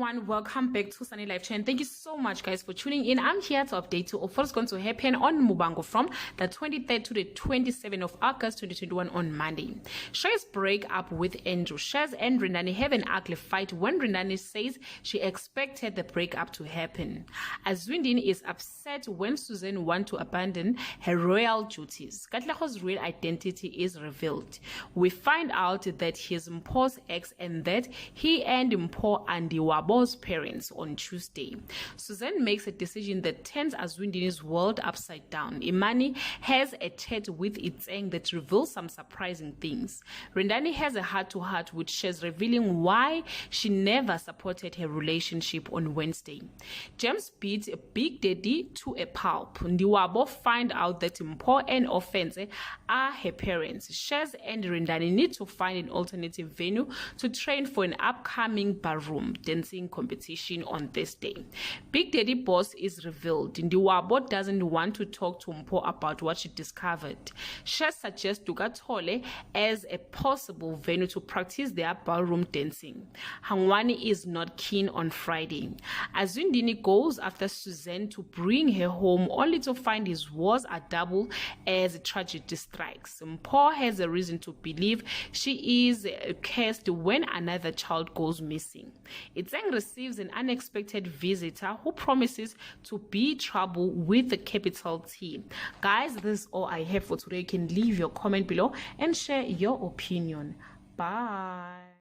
everyone, welcome back to Sunny Life Channel. Thank you so much guys for tuning in. I'm here to update you of what's going to happen on Muvhango from the 23rd to the 27th of August 2021 on Monday. Shares break up with Andrew. Shares and Rindani have an ugly fight when Rindani says she expected the breakup to happen. Azwindini is upset when Susan wants to abandon her royal duties. Katlaho's real identity is revealed. We find out that he is Mpho's ex and that he and Mpho and Ndiwabo's parents on Tuesday. Susan makes a decision that turns Azwindini's world upside down. Imani has a chat with Itseng that reveals some surprising things. Rindani has a heart-to-heart with Shez, revealing why she never supported her relationship on Wednesday. James beats Big Daddy to a pulp. Ndiwabo find out that Mpho and Offense are her parents. Shez and Rindani need to find an alternative venue to train for an upcoming ballroom dancing competition on this day. Big Daddy boss is revealed. Ndiwabo doesn't want to talk to Mpho about what she discovered. Shez suggests Dugatole as a possible venue to practice their ballroom dancing. Hangwani is not keen on Friday. Azwindini goes after Suzanne to bring her home only to find his wars are double as tragedy strikes. Mpho has a reason to believe she is cursed when another child goes missing. Itseng receives an unexpected visitor who promises to be trouble with the capital T. Guys, this is all I have for today. You can leave your comment below and share your opinion. Bye.